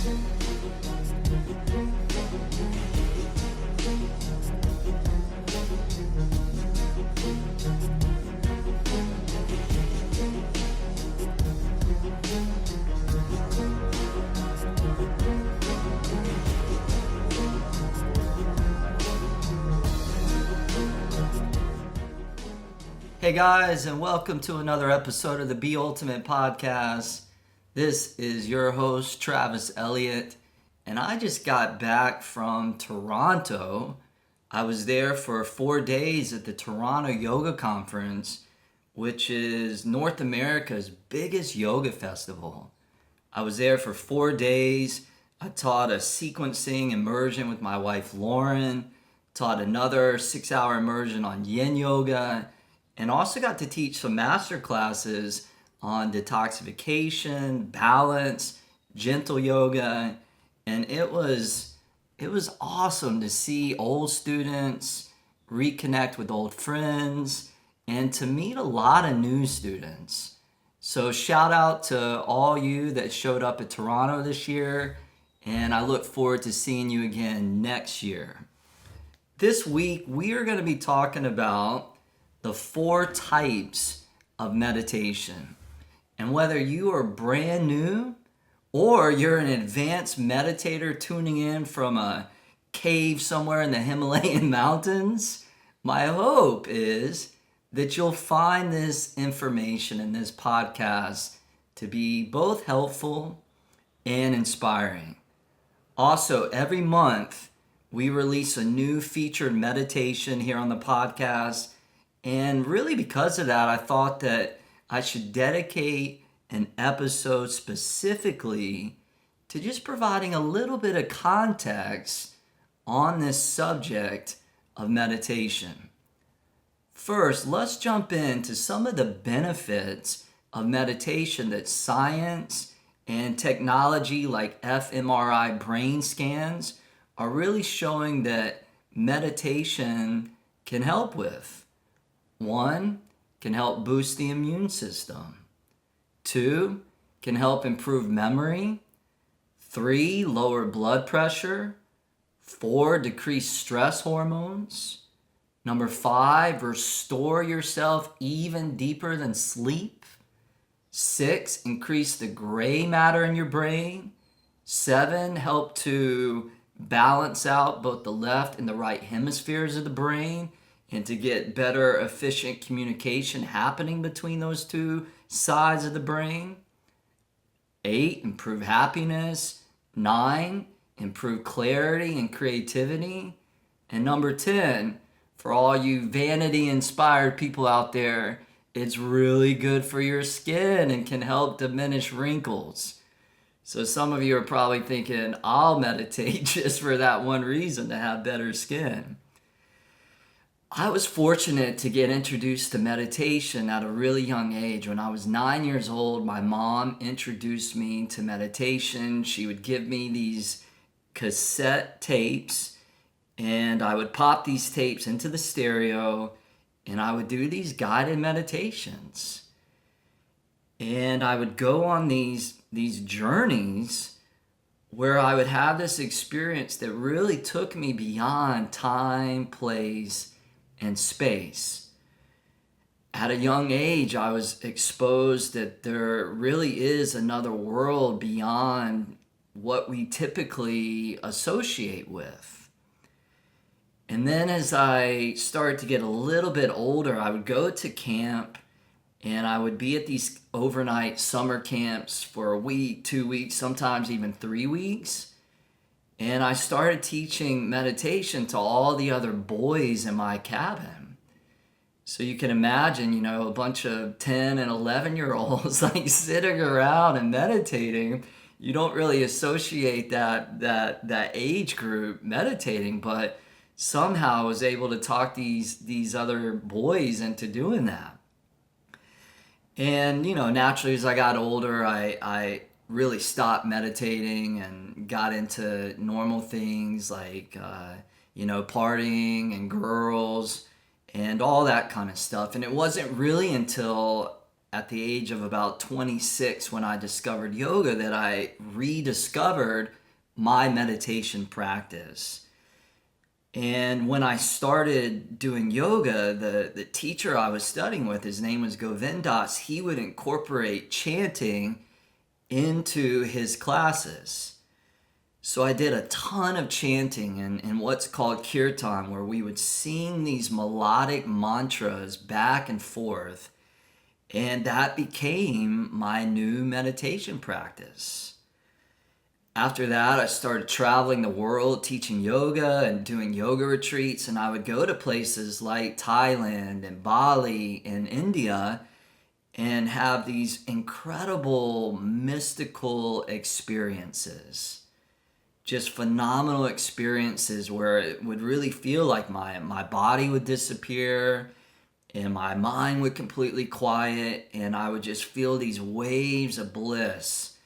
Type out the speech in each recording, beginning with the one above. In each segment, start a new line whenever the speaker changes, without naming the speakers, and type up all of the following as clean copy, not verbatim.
Hey guys, and welcome to another episode of the Be Ultimate podcast. This is your host, Travis Elliott, and I just got back from Toronto. I was there for 4 days at the Toronto Yoga Conference, which is North America's biggest yoga festival. I was there for 4 days. I taught a sequencing immersion with my wife, Lauren, taught another 6-hour immersion on yin yoga, and also got to teach some master classes on detoxification, balance, gentle yoga, and it was awesome to see old students reconnect with old friends and to meet a lot of new students. So shout out to all you that showed up at Toronto this year, and I look forward to seeing you again next year. This week we are going to be talking about the 4 types of meditation. And whether you are brand new or you're an advanced meditator tuning in from a cave somewhere in the Himalayan mountains, my hope is that you'll find this information in this podcast to be both helpful and inspiring. Also, every month we release a new featured meditation here on the podcast. And really because of that, I thought that I should dedicate an episode specifically to just providing a little bit of context on this subject of meditation. First, let's jump into some of the benefits of meditation that science and technology like fMRI brain scans are really showing that meditation can help with. 1, can help boost the immune system. 2, can help improve memory. 3, lower blood pressure. 4, decrease stress hormones. Number 5, restore yourself even deeper than sleep. 6, increase the gray matter in your brain. 7, help to balance out both the left and the right hemispheres of the brain, and to get better, efficient communication happening between those two sides of the brain. 8, improve happiness. 9, improve clarity and creativity. And number 10, for all you vanity-inspired people out there, it's really good for your skin and can help diminish wrinkles. So some of you are probably thinking, I'll meditate just for that one reason, to have better skin. I was fortunate to get introduced to meditation at a really young age. When I was 9 years old, my mom introduced me to meditation. She would give me these cassette tapes, and I would pop these tapes into the stereo, and I would do these guided meditations. And I would go on these journeys where I would have this experience that really took me beyond time, place, and space. At a young age, I was exposed that there really is another world beyond what we typically associate with. And then as I started to get a little bit older, I would go to camp, and I would be at these overnight summer camps for a week, 2 weeks, sometimes even 3 weeks. And I started teaching meditation to all the other boys in my cabin. So you can imagine, a bunch of 10 and 11-year-olds like sitting around and meditating. You don't really associate that age group meditating, but somehow I was able to talk these other boys into doing that. And, naturally as I got older, I really stopped meditating and got into normal things like, partying and girls and all that kind of stuff. And it wasn't really until at the age of about 26 when I discovered yoga that I rediscovered my meditation practice. And when I started doing yoga, the teacher I was studying with, his name was Govindas, he would incorporate chanting into his classes. So I did a ton of chanting in what's called kirtan, where we would sing these melodic mantras back and forth. And that became my new meditation practice. After that, I started traveling the world teaching yoga and doing yoga retreats. And I would go to places like Thailand and Bali and India and have these incredible mystical experiences. Just phenomenal experiences where it would really feel like my body would disappear and my mind would completely quiet, and I would just feel these waves of bliss.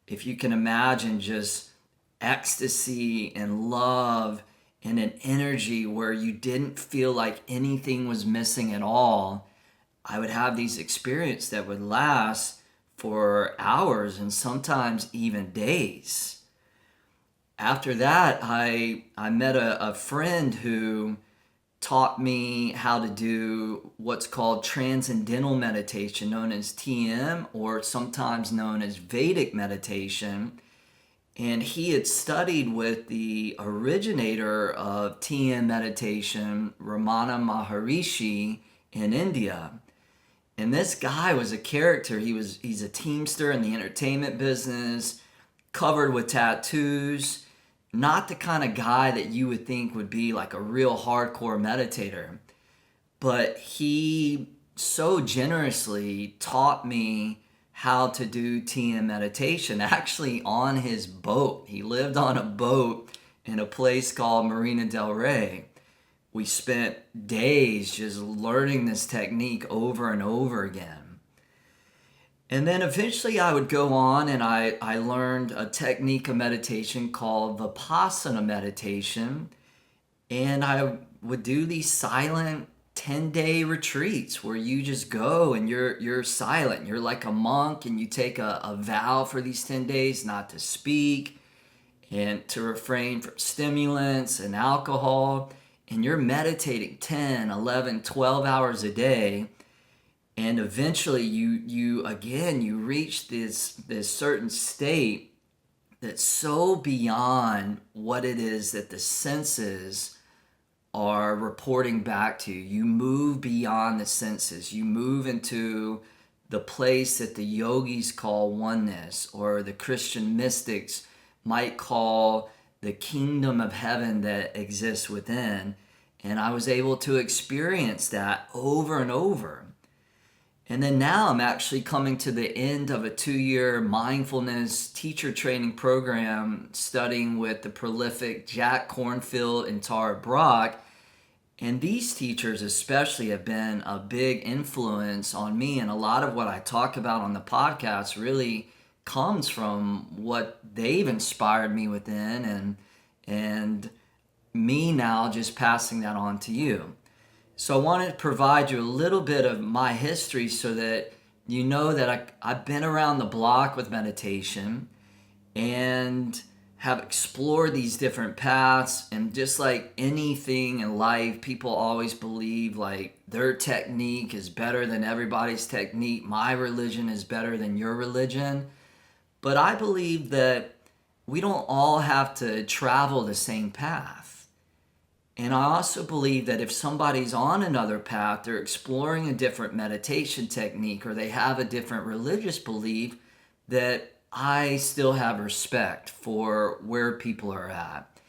If you can imagine just ecstasy and love and an energy where you didn't feel like anything was missing at all, I would have these experiences that would last for hours and sometimes even days. After that, I met a friend who taught me how to do what's called Transcendental Meditation, known as TM, or sometimes known as Vedic meditation. And he had studied with the originator of TM meditation, Ramana Maharishi, in India. And this guy was a character. He's a teamster in the entertainment business, covered with tattoos. Not the kind of guy that you would think would be like a real hardcore meditator. But he so generously taught me how to do TM meditation, actually on his boat. He lived on a boat in a place called Marina del Rey. We spent days just learning this technique over and over again. And then eventually I would go on and I learned a technique of meditation called Vipassana meditation. And I would do these silent 10-day retreats where you just go and you're silent. You're like a monk, and you take a vow for these 10 days not to speak and to refrain from stimulants and alcohol. And you're meditating 10, 11, 12 hours a day. And eventually you reach this certain state that's so beyond what it is that the senses are reporting back to you. You move beyond the senses. You move into the place that the yogis call oneness, or the Christian mystics might call the kingdom of heaven that exists within. And I was able to experience that over and over. And then now I'm actually coming to the end of a 2-year mindfulness teacher training program studying with the prolific Jack Kornfield and Tara Brach. And these teachers especially have been a big influence on me. And a lot of what I talk about on the podcast really comes from what they've inspired me within, and me now just passing that on to you. So I wanted to provide you a little bit of my history so that you know that I've been around the block with meditation and have explored these different paths. And just like anything in life, people always believe like their technique is better than everybody's technique. My religion is better than your religion. But I believe that we don't all have to travel the same path. And I also believe that if somebody's on another path, they're exploring a different meditation technique, or they have a different religious belief, that I still have respect for where people are at.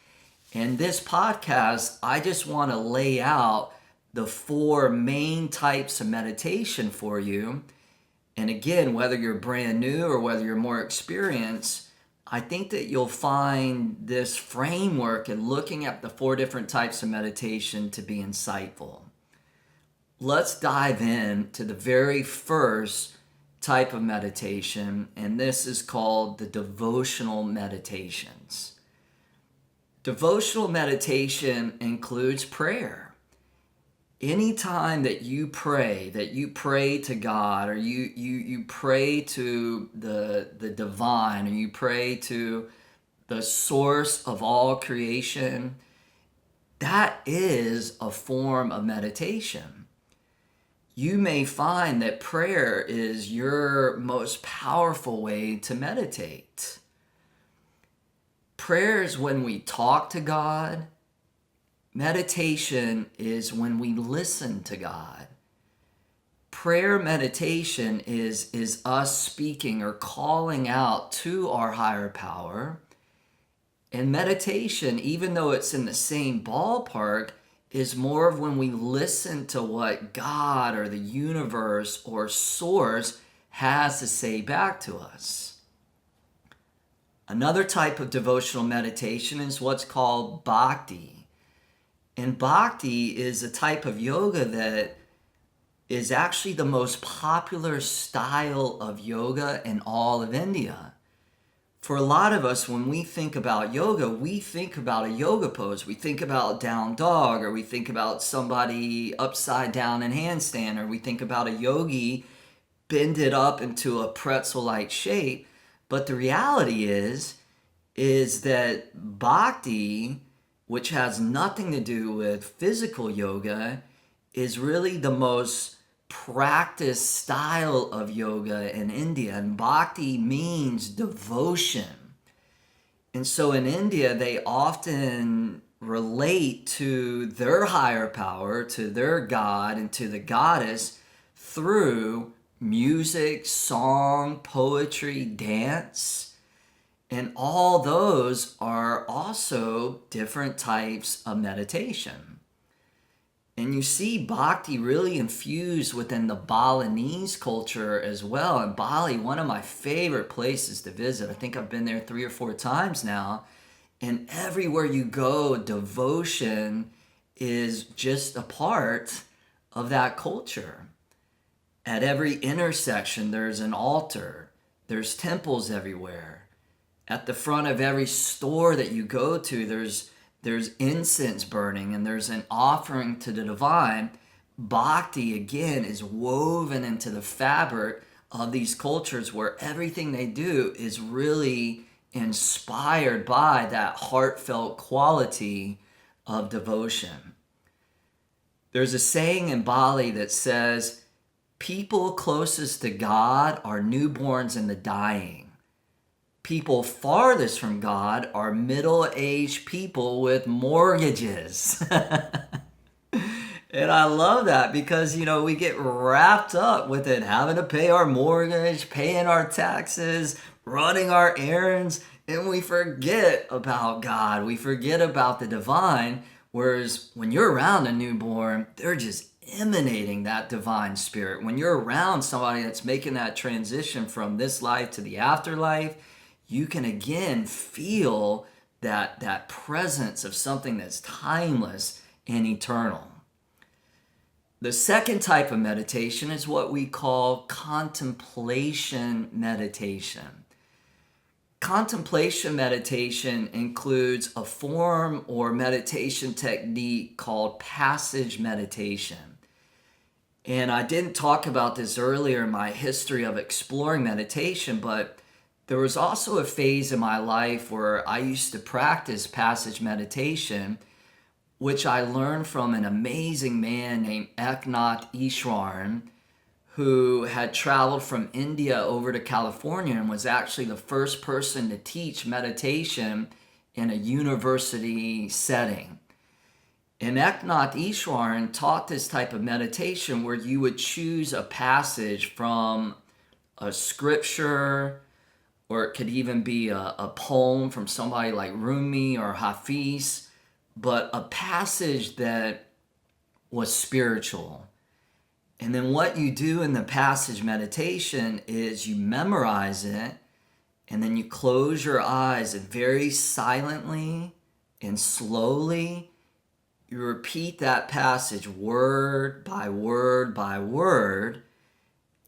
And this podcast, I just want to lay out the 4 main types of meditation for you. And again, whether you're brand new or whether you're more experienced, I think that you'll find this framework and looking at the 4 different types of meditation to be insightful. Let's dive in to the very first type of meditation, and this is called the devotional meditations. Devotional meditation includes prayer. anytime that you pray to God, or you pray to the divine, or you pray to the source of all creation, that is a form of meditation. You may find that prayer is your most powerful way to meditate. Prayer is when we talk to God. Meditation is when we listen to God. Prayer meditation is us speaking or calling out to our higher power. And meditation, even though it's in the same ballpark, is more of when we listen to what God or the universe or source has to say back to us. Another type of devotional meditation is what's called Bhakti. And Bhakti is a type of yoga that is actually the most popular style of yoga in all of India. For a lot of us, when we think about yoga, we think about a yoga pose. We think about down dog, or we think about somebody upside down in handstand, or we think about a yogi bended up into a pretzel-like shape. But the reality is that Bhakti, which has nothing to do with physical yoga, is really the most practiced style of yoga in India. And Bhakti means devotion. And so in India, they often relate to their higher power, to their God, and to the goddess through music, song, poetry, dance. And all those are also different types of meditation. And you see Bhakti really infused within the Balinese culture as well. And Bali, one of my favorite places to visit. I think I've been there 3 or 4 times now. And everywhere you go, devotion is just a part of that culture. At every intersection, there's an altar. There's temples everywhere. At the front of every store that you go to, there's incense burning, and there's an offering to the divine. Bhakti, again, is woven into the fabric of these cultures where everything they do is really inspired by that heartfelt quality of devotion. There's a saying in Bali that says, people closest to God are newborns and the dying. People farthest from God are middle-aged people with mortgages. And I love that because, we get wrapped up with it, having to pay our mortgage, paying our taxes, running our errands, and we forget about God. We forget about the divine. Whereas when you're around a newborn, they're just emanating that divine spirit. When you're around somebody that's making that transition from this life to the afterlife, you can again feel that presence of something that's timeless and eternal. The second type of meditation is what we call contemplation meditation. Contemplation meditation includes a form or meditation technique called passage meditation. And I didn't talk about this earlier in my history of exploring meditation, but there was also a phase in my life where I used to practice passage meditation, which I learned from an amazing man named Eknath Easwaran, who had traveled from India over to California and was actually the first person to teach meditation in a university setting. And Eknath Easwaran taught this type of meditation where you would choose a passage from a scripture, or it could even be a poem from somebody like Rumi or Hafiz, but a passage that was spiritual. And then what you do in the passage meditation is you memorize it, and then you close your eyes, and very silently and slowly, you repeat that passage word by word by word.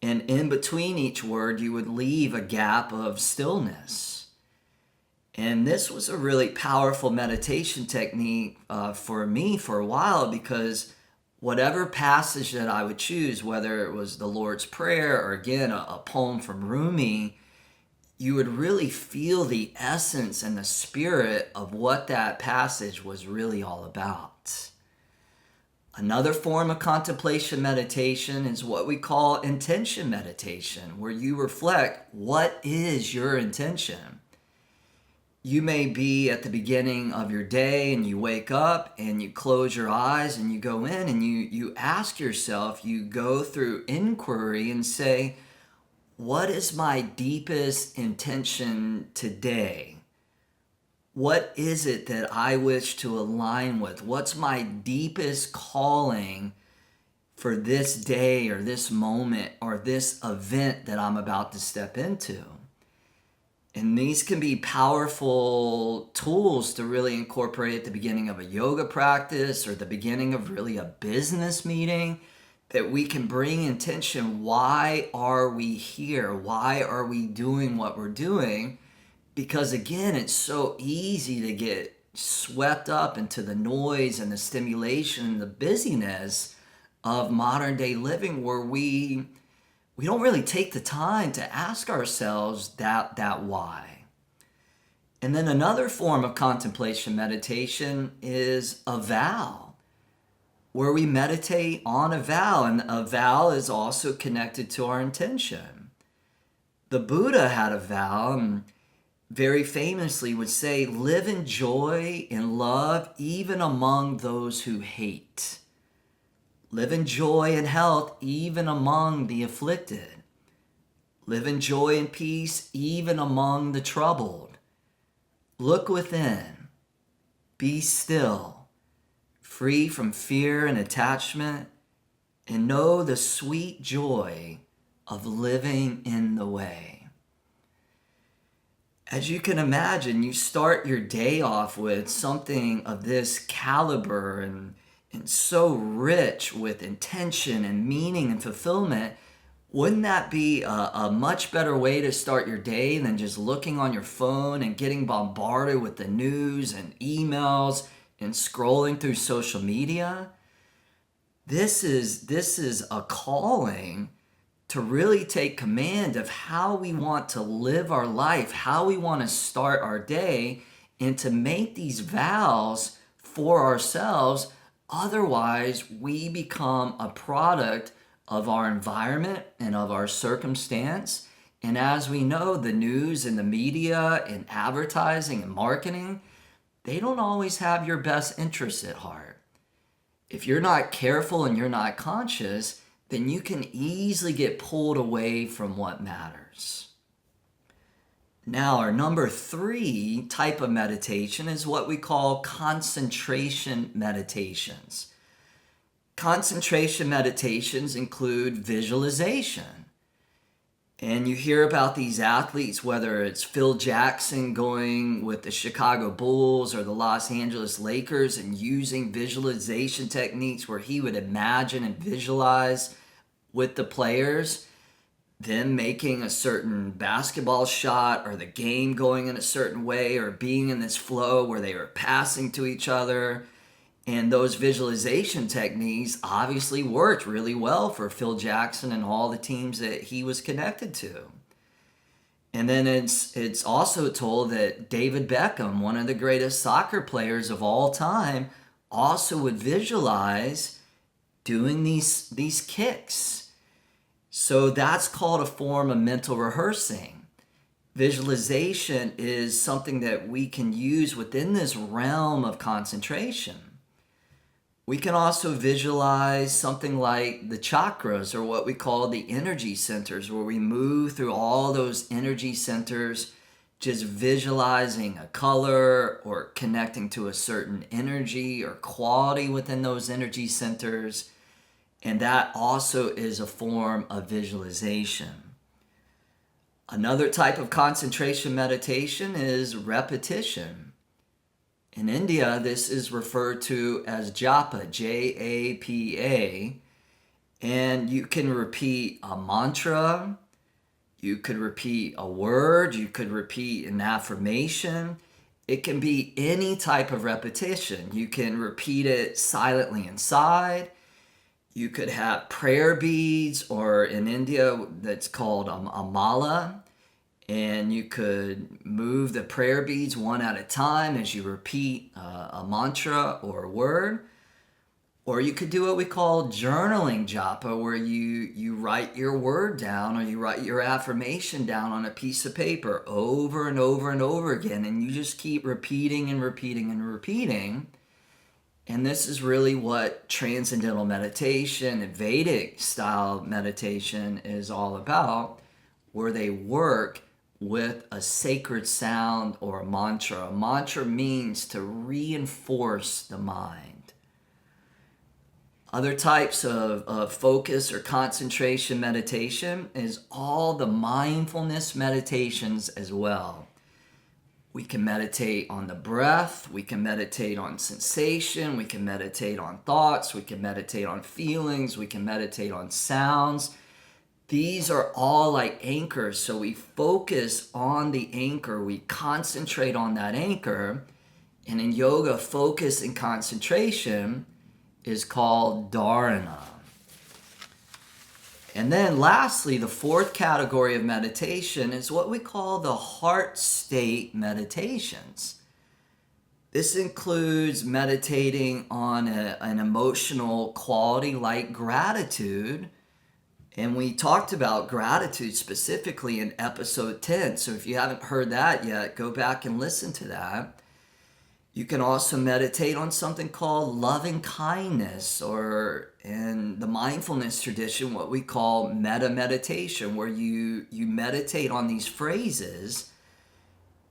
And in between each word, you would leave a gap of stillness. And this was a really powerful meditation technique for me for a while, because whatever passage that I would choose, whether it was the Lord's Prayer or again a poem from Rumi, you would really feel the essence and the spirit of what that passage was really all about. Another form of contemplation meditation is what we call intention meditation, where you reflect, what is your intention? You may be at the beginning of your day and you wake up and you close your eyes and you go in and you ask yourself, you go through inquiry and say, what is my deepest intention today? What is it that I wish to align with? What's my deepest calling for this day or this moment or this event that I'm about to step into? And these can be powerful tools to really incorporate at the beginning of a yoga practice or the beginning of really a business meeting, that we can bring intention. Why are we here? Why are we doing what we're doing? Because again, it's so easy to get swept up into the noise and the stimulation and the busyness of modern day living, where we don't really take the time to ask ourselves that why. And then another form of contemplation meditation is a vow, where we meditate on a vow, and a vow is also connected to our intention. The Buddha had a vow, and very famously would say, live in joy and love even among those who hate. Live in joy and health even among the afflicted. Live in joy and peace even among the troubled. Look within. Be still, free from fear and attachment, and know the sweet joy of living in the way. As you can imagine, you start your day off with something of this caliber and so rich with intention and meaning and fulfillment. Wouldn't that be a much better way to start your day than just looking on your phone and getting bombarded with the news and emails and scrolling through social media? This is a calling to really take command of how we want to live our life, how we want to start our day, and to make these vows for ourselves. Otherwise, we become a product of our environment and of our circumstance. And as we know, the news and the media and advertising and marketing, they don't always have your best interests at heart. If you're not careful and you're not conscious, then you can easily get pulled away from what matters. Now, our number 3 type of meditation is what we call concentration meditations. Concentration meditations include visualization. And you hear about these athletes, whether it's Phil Jackson going with the Chicago Bulls or the Los Angeles Lakers and using visualization techniques where he would imagine and visualize with the players them making a certain basketball shot or the game going in a certain way or being in this flow where they were passing to each other. And those visualization techniques obviously worked really well for Phil Jackson and all the teams that he was connected to. And then it's also told that David Beckham, one of the greatest soccer players of all time, also would visualize doing these kicks. So that's called a form of mental rehearsing. Visualization is something that we can use within this realm of concentration. We can also visualize something like the chakras, or what we call the energy centers, where we move through all those energy centers, just visualizing a color or connecting to a certain energy or quality within those energy centers. And that also is a form of visualization. Another type of concentration meditation is repetition. In India, this is referred to as japa, J-A-P-A, and you can repeat a mantra, you could repeat a word, you could repeat an affirmation. It can be any type of repetition. You can repeat it silently inside. You could have prayer beads, or in India, that's called a mala. And you could move the prayer beads one at a time as you repeat a mantra or a word. Or you could do what we call journaling japa, where you write your word down, or you write your affirmation down on a piece of paper over and over and over again. And you just keep repeating and repeating and repeating. And this is really what Transcendental Meditation and Vedic style meditation is all about, where they work with a sacred sound or a mantra. A mantra means to reinforce the mind. Other types of focus or concentration meditation is all the mindfulness meditations as well. We can meditate on the breath, we can meditate on sensation, we can meditate on thoughts, we can meditate on feelings, we can meditate on sounds. These are all like anchors, so we focus on the anchor, we concentrate on that anchor, and in yoga, focus and concentration is called dharana. And then lastly, the fourth category of meditation is what we call the heart state meditations. This includes meditating on an emotional quality like gratitude. And we talked about gratitude specifically in episode 10. So if you haven't heard that yet, go back and listen to that. You can also meditate on something called loving kindness, or in the mindfulness tradition, what we call metta meditation, where you meditate on these phrases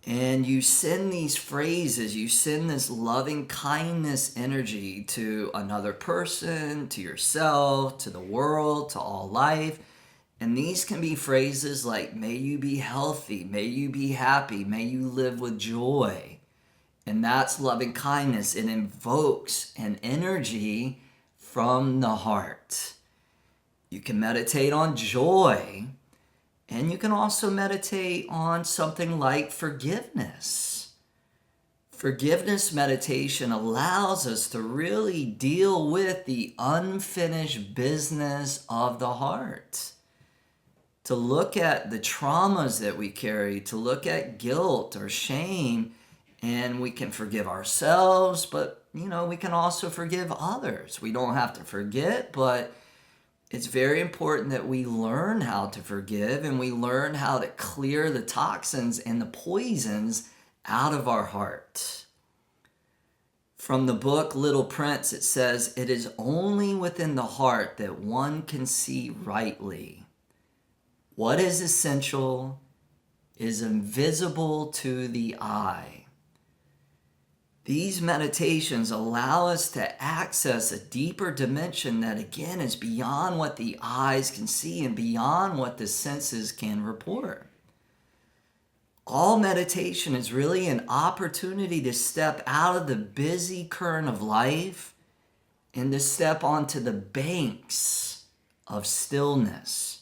and you send these phrases, you send this loving kindness energy to another person, to yourself, to the world, to all life. And these can be phrases like, may you be healthy, may you be happy, may you live with joy. And that's loving kindness. It invokes an energy from the heart. You can meditate on joy, and you can also meditate on something like forgiveness. Forgiveness meditation allows us to really deal with the unfinished business of the heart. To look at the traumas that we carry, to look at guilt or shame. And we can forgive ourselves, but, we can also forgive others. We don't have to forget, but it's very important that we learn how to forgive, and we learn how to clear the toxins and the poisons out of our heart. From the book Little Prince, it says, "It is only within the heart that one can see rightly. What is essential is invisible to the eye." These meditations allow us to access a deeper dimension that, again, is beyond what the eyes can see and beyond what the senses can report. All meditation is really an opportunity to step out of the busy current of life and to step onto the banks of stillness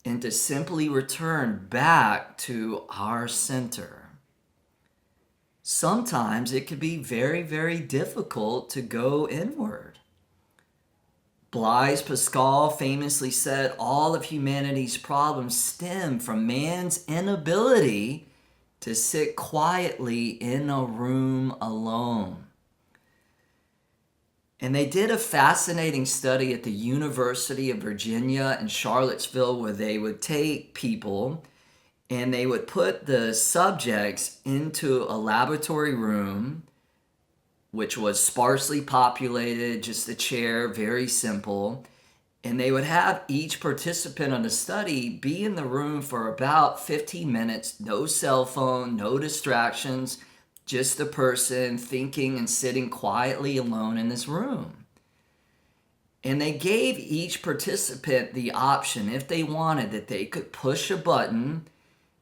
and to simply return back to our center. Sometimes it can be very, very difficult to go inward. Blaise Pascal famously said, all of humanity's problems stem from man's inability to sit quietly in a room alone. And they did a fascinating study at the University of Virginia in Charlottesville, where they would take people and they would put the subjects into a laboratory room, which was sparsely populated, just a chair, very simple. And they would have each participant on the study be in the room for about 15 minutes, no cell phone, no distractions, just the person thinking and sitting quietly alone in this room. And they gave each participant the option, if they wanted, that they could push a button.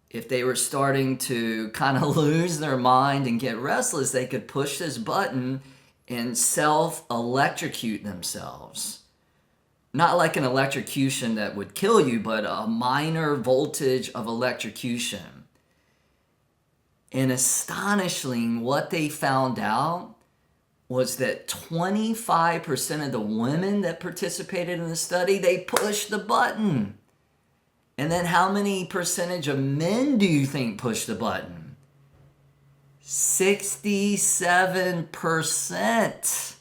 If they were starting to kind of lose their mind and get restless, they could push this button and self-electrocute themselves. Not like an electrocution that would kill you, but a minor voltage of electrocution. And astonishingly, what they found out was that 25% of the women that participated in the study, they pushed the button. And then how many percentage of men do you think pushed the button? 67%.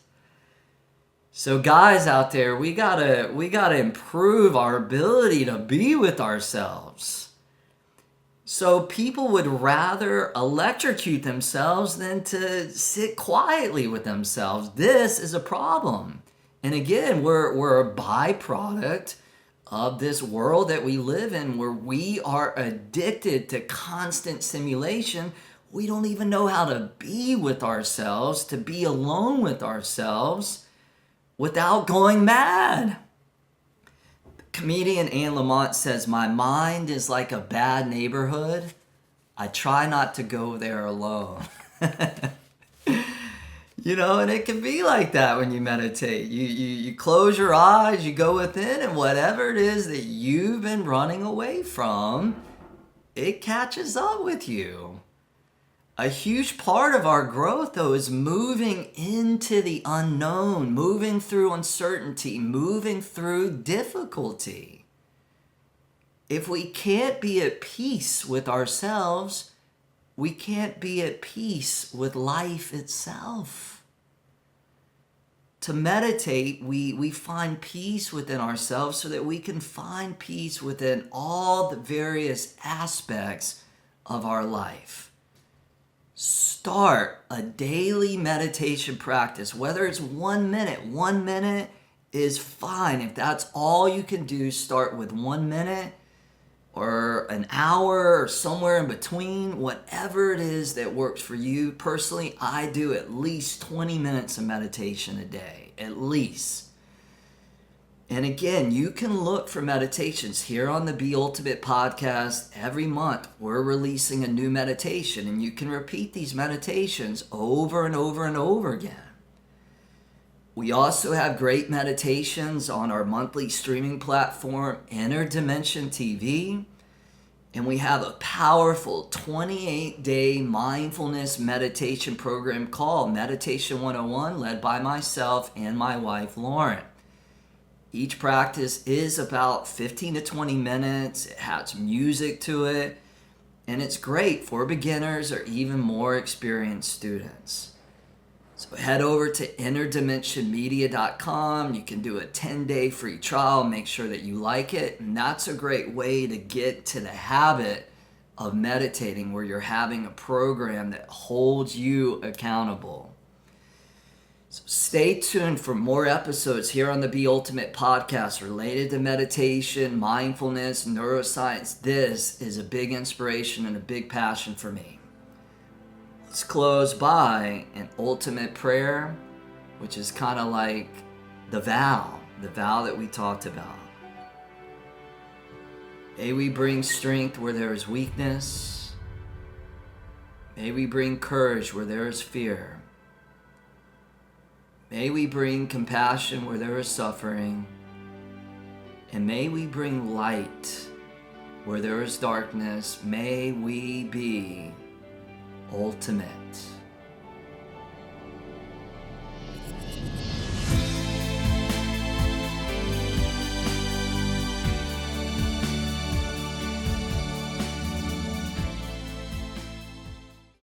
So guys out there, we gotta improve our ability to be with ourselves. So people would rather electrocute themselves than to sit quietly with themselves. This is a problem. And again, we're a byproduct of this world that we live in, where we are addicted to constant stimulation. We don't even know how to be with ourselves, to be alone with ourselves without going mad. Comedian Anne Lamott says, "My mind is like a bad neighborhood. I try not to go there alone." And it can be like that when you meditate. You close your eyes, you go within, and whatever it is that you've been running away from, it catches up with you. A huge part of our growth, though, is moving into the unknown, moving through uncertainty, moving through difficulty. If we can't be at peace with ourselves, we can't be at peace with life itself. To meditate, we find peace within ourselves so that we can find peace within all the various aspects of our life. Start a daily meditation practice, whether it's 1 minute. 1 minute is fine. If that's all you can do, start with 1 minute or an hour or somewhere in between, whatever it is that works for you. Personally, I do at least 20 minutes of meditation a day, at least. And again, you can look for meditations here on the Be Ultimate podcast. Every month, we're releasing a new meditation, and you can repeat these meditations over and over and over again. We also have great meditations on our monthly streaming platform, Interdimension TV. And we have a powerful 28-day mindfulness meditation program called Meditation 101, led by myself and my wife, Lauren. Each practice is about 15 to 20 minutes. It has music to it, and it's great for beginners or even more experienced students. So head over to interdimensionmedia.com. You can do a 10-day free trial, make sure that you like it, and that's a great way to get to the habit of meditating, where you're having a program that holds you accountable. So stay tuned for more episodes here on the Be Ultimate podcast related to meditation, mindfulness, neuroscience. This is a big inspiration and a big passion for me. Let's close by an ultimate prayer, which is kind of like the vow that we talked about. May we bring strength where there is weakness. May we bring courage where there is fear. May we bring compassion where there is suffering, and may we bring light where there is darkness. May we be ultimate.